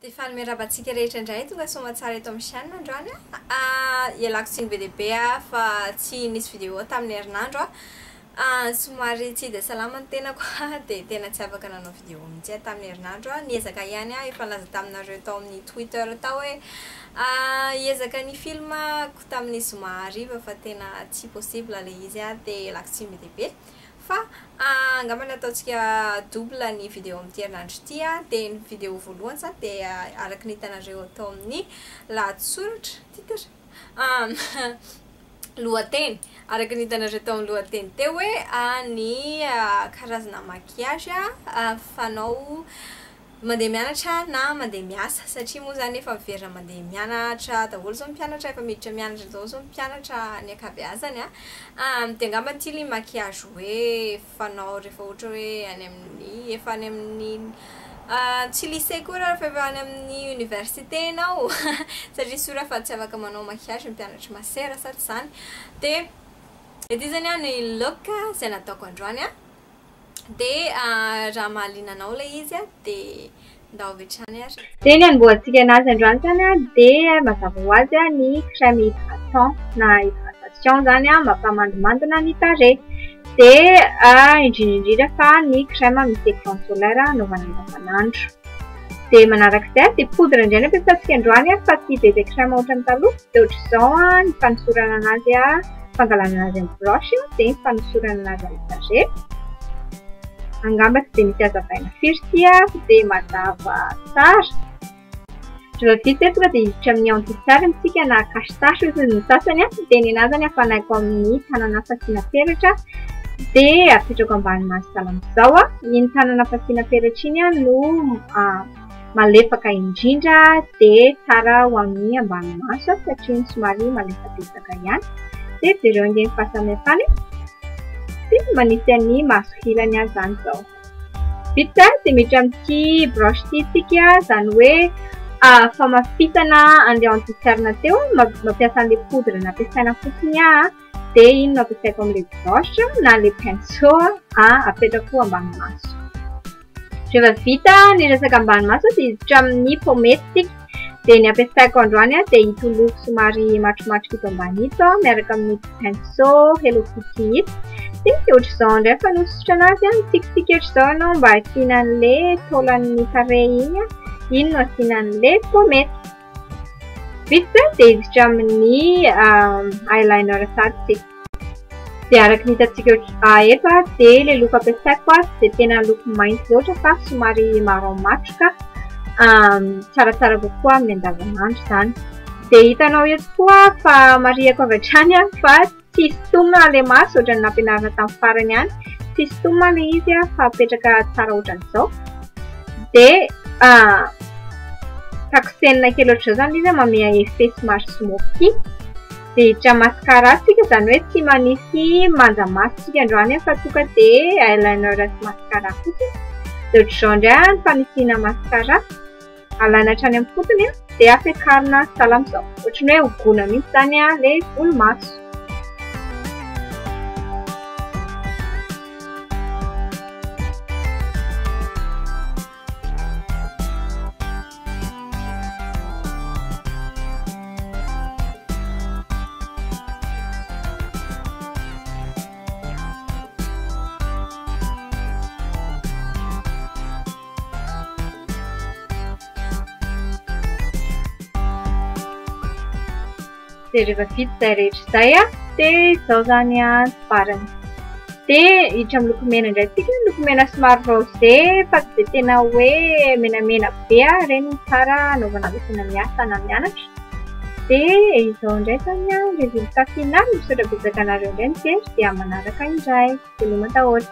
Efa miarabantsika rehetra indray tonga somatsara eto amin'ny chaîne androany ialako tsiny be deaibe fa tsy nisy vidéo tamin'ny herinandro somary tsy dia salama ny tenako dia tena tsy afaka nanao vidéo mihitsy tamin'ny herinandro niezaka ihany efa laza taminareo tao amin'ny Twitter tao hoe hiezaka ny filmako tamin'ny zoma hariva fa tena tsy possible ilay izy dia ialako tsiny be deaibe fa angambany ataontsika double ny vidéo amin'ity herinandro ity dia ny vidéo voalohany zany dia araka ny hitanareo atao amin'ny lahatsoratra titre lohateny araka ny hitanareo atao amin'ny lohateny teo hoe ny karazana maquillage fanao mandeha mianatra na mandeha miasa satria moa zany efa miverina mandeha mianatra daholo zao mpianatra efa miditra mianatra daholo zao mpianatra ny ankabeazany dia angamba ity ilay maquillage hoe fanao rehefa ohatra hoe any amin'ny efa any amin'ny tsy lycée koa raha efa any amin'ny université ianao satria sora fa tsy afaka manao maquillage mpianatra masera sady zany dia ety zany ny look izay nataoko androany dia raha mahaliana anao ilay izy dia ndao vetrany ary dia ny anomboantsika anazy androany zany dia mazava ho azy ny crème hydratant na hydratation zany mampamandimandina ny tarehy dia indrindra fa ny crème misy écran solaire anaovana andavanandro dia manaraka izay dia poudre indray no ampiasaintsika androany fa tsy bebe crème ohatra ny taloha dia ohatr'izao ny fanosorana anazy fangalana anazy amin'ny broche dia ny fanosorana anazy amin'ny tarehy angamba tsy dia misy hazavaina firy ity dia mazava tsara rehefa vita tonga dia hiditra amin'ny anti-tsara isika na cache-tache hoy ny sasany dia ny anazy afanaiko amin'ny tanana fasiana peratra dia apetrako ambany maso salamizao iny tanana fasiana peratra iny no malefaka indrindra dia tsara ho amin'ny ambany maso satria ny somary malefadefaka ihany dia jereo indray fahasamihafany dia manisy ny maso hilany azy zany zao vita dia miditra amin'ity broche ity isika zany hoe famafisana an'ilay anti-tsarina teo mampiasa an'ilay poudre nampiasaina fotsiny dia iny no ampiasaiko amin'ilay broche na ilay pinceau apetrako ambany maso rehefa vita ny resaka ambany maso dia hiditra amin'ny pomette dia ny ampiasaiko androany dia ito loko somary matromatroka ito ambany ito miaraka amin'ny pinceau Hello Kitty ito dia ohatr'izao indray fa nosotra anazy mitsikitsiky ohatr'izao ianao mba asiana an'ilay taolan'ny tarehy iny no asiana an'ilay pomette vita dia hiditra amin'ny eyeliner sady dia araka ny hitantsika eto dia ilay loko ampiasaiko dia tena loko mainty loatra fa somary marron matroka tsaratsara kokoa amin'ny andavanandro zany dia hitanao eto koa fa mariako avy hatrany fa tsy sintomina ilay maso ohatra ny nampianarina tamin'ny farany ihany tsy sintomina ilay izy fa apetraka tsara ohatran'izao dia takosenina kely ohatr'izao zany izy manome effet somary smoky dia hiditra mascara tsika zany hoe tsy manisy manja maso tsika androany fa tonga dia eyeliner sy mascara fotsiny dia ohatr'izao indray ny fanisina mascara alana hatrany amin'ny fotony dia afiakarina salamizao ohatrany hoe hogona mihitsy zany ilay volomaso dia rehefa vita izay rehetra izay dia izao zany farany dia hiditra amin'ny lokomena indray tsika lokomena somary rosé fa tsy dia tena hoe menamena be ireny tsara anaovana lesona miasa na mianatra dia izao indray zany résultat final misaotra betsaka anareo indray ny tery dia manaraka indray veloma daholo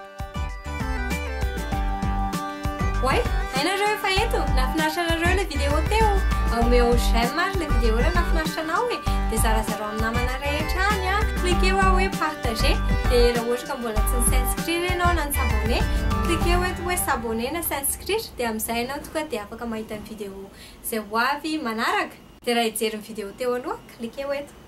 Oi, hainareo efa eto nafinaritra anareo ilay vidéo teo omeo j'aime ary ilay vidéo ilay nafinaritra anao dia zarazara amin'ny namana rehetra any cliquez hoe partager dia raha ohatra ka mbola tsy nis'inscrire ianao na nisabone cliquez hoe s'abonner na s'inscrire dia amin'izay ianao tonga dia afaka mahita ny vidéo izay ho avy manaraka dia raha hijery ny vidéo teo aloha cliquez eto